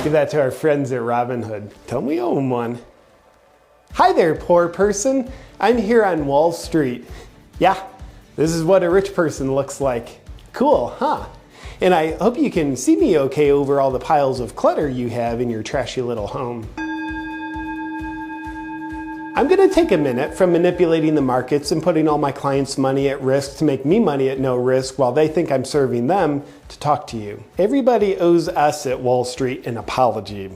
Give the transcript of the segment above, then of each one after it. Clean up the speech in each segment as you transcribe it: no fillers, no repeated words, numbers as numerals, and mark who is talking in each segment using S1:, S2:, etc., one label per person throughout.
S1: Give that to our friends at Robinhood. Tell me you own one. Hi there, poor person. I'm here on Wall Street. Yeah, this is what a rich person looks like. Cool, huh? And I hope you can see me okay over all the piles of clutter you have in your trashy little home. I'm gonna take a minute from manipulating the markets and putting all my clients' money at risk to make me money at no risk while they think I'm serving them to talk to you. Everybody owes us at Wall Street an apology.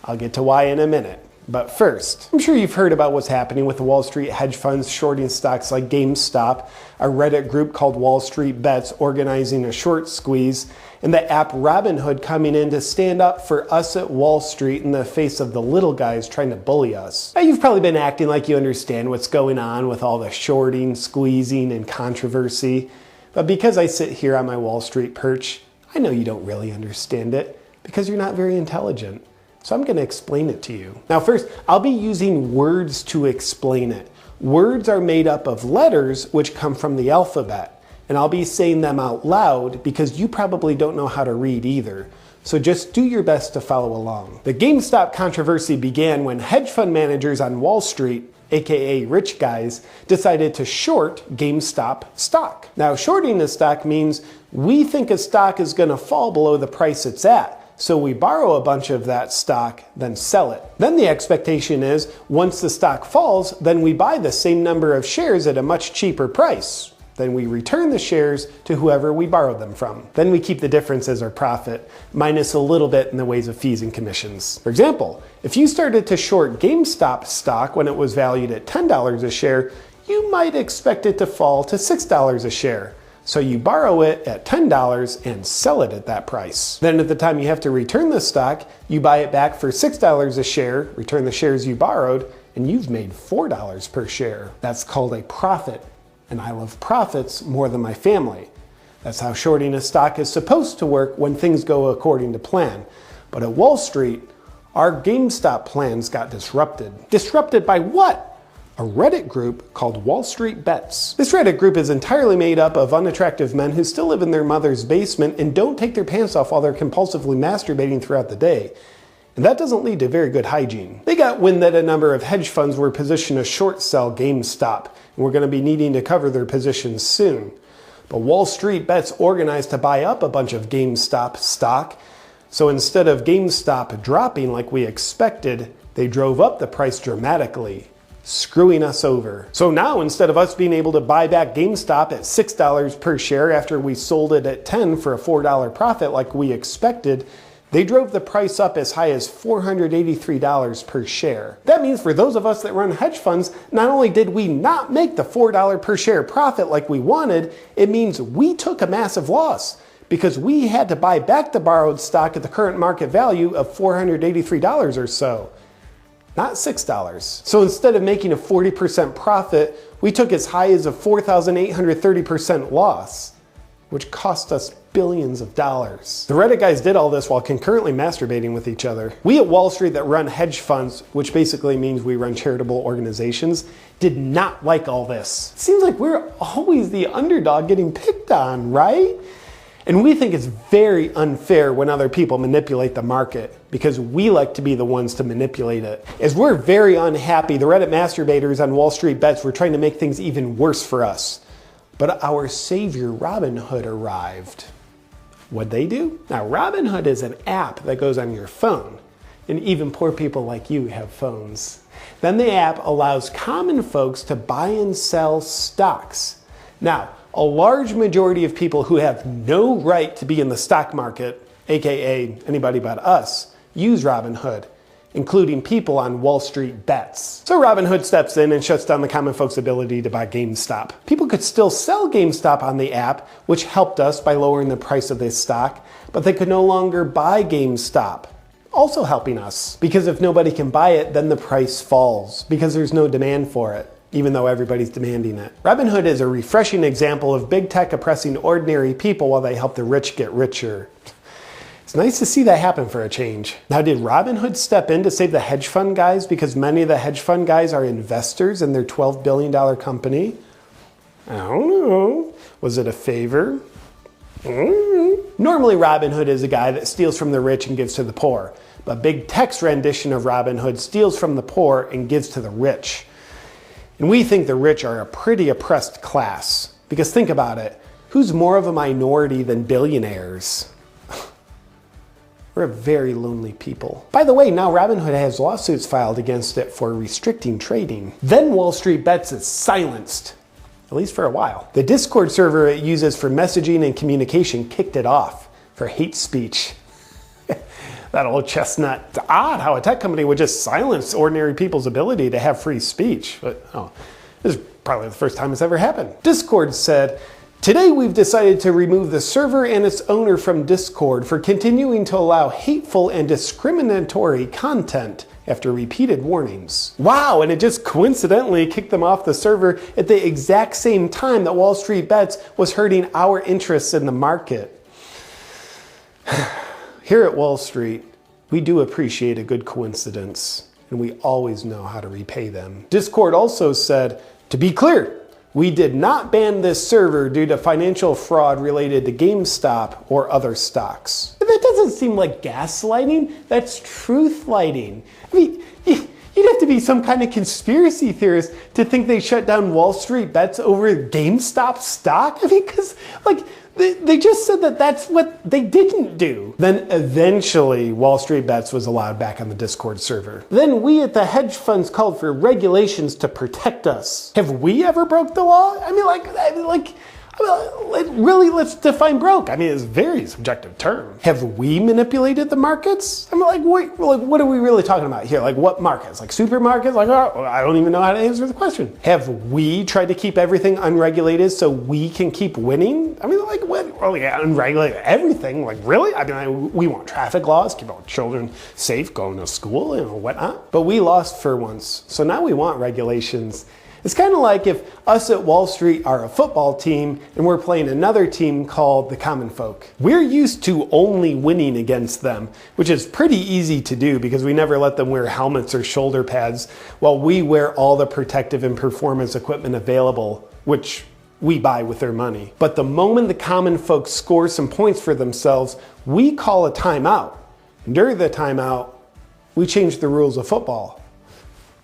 S1: I'll get to why in a minute. But first, I'm sure you've heard about what's happening with the Wall Street hedge funds shorting stocks like GameStop, a Reddit group called Wall Street Bets organizing a short squeeze, and the app Robinhood coming in to stand up for us at Wall Street in the face of the little guys trying to bully us. Now, you've probably been acting like you understand what's going on with all the shorting, squeezing, and controversy, but because I sit here on my Wall Street perch, I know you don't really understand it because you're not very intelligent. So I'm going to explain it to you. Now first, I'll be using words to explain it. Words are made up of letters which come from the alphabet, and I'll be saying them out loud because you probably don't know how to read either. So just do your best to follow along. The GameStop controversy began when hedge fund managers on Wall Street, aka rich guys, decided to short GameStop stock. Now shorting the stock means we think a stock is going to fall below the price it's at. So we borrow a bunch of that stock, then sell it. Then the expectation is once the stock falls, then we buy the same number of shares at a much cheaper price. Then we return the shares to whoever we borrowed them from. Then we keep the difference as our profit, minus a little bit in the ways of fees and commissions. For example, if you started to short GameStop stock when it was valued at $10 a share, you might expect it to fall to $6 a share. So you borrow it at $10 and sell it at that price. Then at the time you have to return the stock, you buy it back for $6 a share, return the shares you borrowed, and you've made $4 per share. That's called a profit, and I love profits more than my family. That's how shorting a stock is supposed to work when things go according to plan. But at Wall Street, our GameStop plans got disrupted. Disrupted by what? A Reddit group called Wall Street Bets. This Reddit group is entirely made up of unattractive men who still live in their mother's basement and don't take their pants off while they're compulsively masturbating throughout the day. And that doesn't lead to very good hygiene. They got wind that a number of hedge funds were positioned to short sell GameStop, and we're going to be needing to cover their positions soon. But Wall Street Bets organized to buy up a bunch of GameStop stock, so instead of GameStop dropping like we expected, they drove up the price dramatically, screwing us over. So now instead of us being able to buy back GameStop at $6 per share after we sold it at $10 for a $4 profit like we expected, they drove the price up as high as $483 per share. That means for those of us that run hedge funds, not only did we not make the $4 per share profit like we wanted, it means we took a massive loss because we had to buy back the borrowed stock at the current market value of $483 or so. Not $6. So instead of making a 40% profit, we took as high as a 4,830% loss, which cost us billions of dollars. The Reddit guys did all this while concurrently masturbating with each other. We at Wall Street that run hedge funds, which basically means we run charitable organizations, did not like all this. It seems like we're always the underdog getting picked on, right? And we think it's very unfair when other people manipulate the market because we like to be the ones to manipulate it. As we're very unhappy, the Reddit masturbators on Wall Street Bets were trying to make things even worse for us. But our savior Robinhood arrived. What'd they do? Now Robinhood is an app that goes on your phone, and even poor people like you have phones. Then the app allows common folks to buy and sell stocks. Now, a large majority of people who have no right to be in the stock market, aka anybody but us, use Robinhood, including people on Wall Street Bets. So Robinhood steps in and shuts down the common folks' ability to buy GameStop. People could still sell GameStop on the app, which helped us by lowering the price of this stock, but they could no longer buy GameStop, also helping us. Because if nobody can buy it, then the price falls, because there's no demand for it, even though everybody's demanding it. Robinhood is a refreshing example of big tech oppressing ordinary people while they help the rich get richer. It's nice to see that happen for a change. Now, did Robinhood step in to save the hedge fund guys because many of the hedge fund guys are investors in their $12 billion company? I don't know. Was it a favor? Normally, Robin Hood is a guy that steals from the rich and gives to the poor. But big tech's rendition of Robin Hood steals from the poor and gives to the rich. And we think the rich are a pretty oppressed class. Because think about it, who's more of a minority than billionaires? We're a very lonely people. By the way, now Robinhood has lawsuits filed against it for restricting trading. Then Wall Street Bets is silenced, at least for a while. The Discord server it uses for messaging and communication kicked it off for hate speech. That old chestnut. It's odd how a tech company would just silence ordinary people's ability to have free speech. But this is probably the first time it's ever happened. Discord said, "Today we've decided to remove the server and its owner from Discord for continuing to allow hateful and discriminatory content after repeated warnings." Wow, and it just coincidentally kicked them off the server at the exact same time that Wall Street Bets was hurting our interests in the market. Here at Wall Street, we do appreciate a good coincidence, and we always know how to repay them. Discord also said, "To be clear, we did not ban this server due to financial fraud related to GameStop or other stocks." But that doesn't seem like gaslighting, that's truth lighting. I mean, you'd have to be some kind of conspiracy theorist to think they shut down Wall Street Bets over GameStop stock. I mean, because like, they just said that that's what they didn't do. Then eventually Wall Street Bets was allowed back on the Discord server. Then we at the hedge funds called for regulations to protect us. Have we ever broke the law? I mean, really, let's define broke. I mean, it's a very subjective term. Have we manipulated the markets? I mean, what are we really talking about here? Like what markets? Like supermarkets? Like, oh, I don't even know how to answer the question. Have we tried to keep everything unregulated so we can keep winning? I mean, like what? Oh yeah, unregulated everything? Like really? I mean, we want traffic laws, keep our children safe, going to school and whatnot. But we lost for once, so now we want regulations. It's kind of like if us at Wall Street are a football team and we're playing another team called the common folk. We're used to only winning against them, which is pretty easy to do because we never let them wear helmets or shoulder pads while we wear all the protective and performance equipment available, which we buy with their money. But the moment the common folk score some points for themselves, we call a timeout. And during the timeout, we change the rules of football.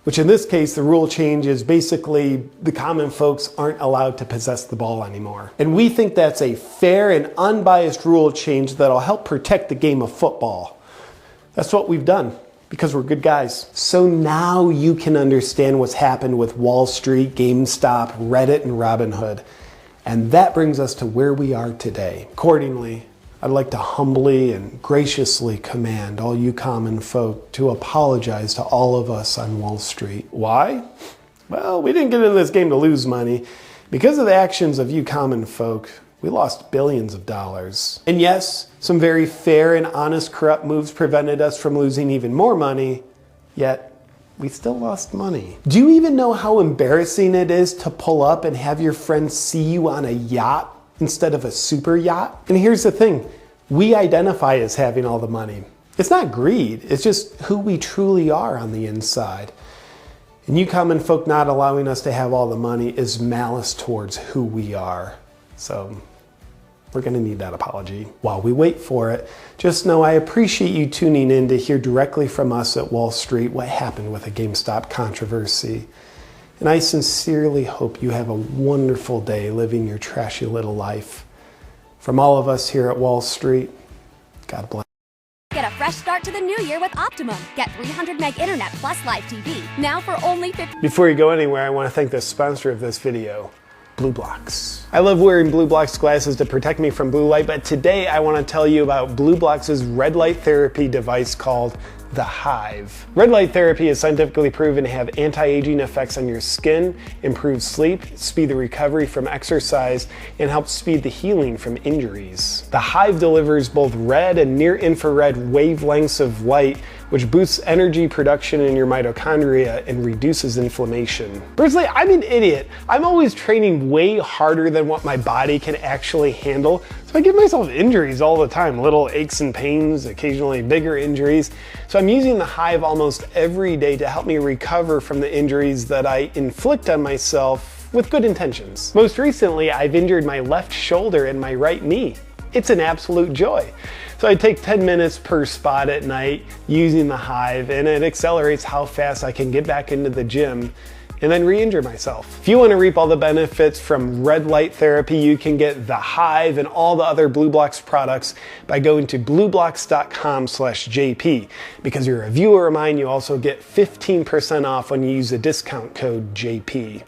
S1: Which in this case, the rule change is basically the common folks aren't allowed to possess the ball anymore. And we think that's a fair and unbiased rule change that'll help protect the game of football. That's what we've done because we're good guys. So now you can understand what's happened with Wall Street, GameStop, Reddit, and Robinhood. And that brings us to where we are today. Accordingly, I'd like to humbly and graciously command all you common folk to apologize to all of us on Wall Street. Why? Well, we didn't get into this game to lose money. Because of the actions of you common folk, we lost billions of dollars. And yes, some very fair and honest corrupt moves prevented us from losing even more money, yet we still lost money. Do you even know how embarrassing it is to pull up and have your friends see you on a yacht instead of a super yacht? And here's the thing, we identify as having all the money. It's not greed, it's just who we truly are on the inside. And you common folk not allowing us to have all the money is malice towards who we are. So we're gonna need that apology. While we wait for it, just know I appreciate you tuning in to hear directly from us at Wall Street what happened with the GameStop controversy. And I sincerely hope you have a wonderful day living your trashy little life. From all of us here at Wall Street, God bless.
S2: Get a fresh start to the new year with Optimum. Get 300 meg internet plus live TV. Now for only $50.
S1: Before you go anywhere, I want to thank the sponsor of this video, BlueBlox. I love wearing BlueBlox glasses to protect me from blue light, but today I want to tell you about BlueBlox's red light therapy device called the Hive. Red light therapy is scientifically proven to have anti-aging effects on your skin, improve sleep, speed the recovery from exercise, and help speed the healing from injuries. The Hive delivers both red and near-infrared wavelengths of light, which boosts energy production in your mitochondria and reduces inflammation. Personally, I'm an idiot. I'm always training way harder than what my body can actually handle, so I give myself injuries all the time, little aches and pains, occasionally bigger injuries. So I'm using the Hive almost every day to help me recover from the injuries that I inflict on myself with good intentions. Most recently, I've injured my left shoulder and my right knee. It's an absolute joy. So I take 10 minutes per spot at night using the Hive, and it accelerates how fast I can get back into the gym and then re-injure myself. If you want to reap all the benefits from red light therapy, you can get the Hive and all the other BlueBlox products by going to blueblocks.com/JP. Because you're a viewer of mine, you also get 15% off when you use the discount code JP.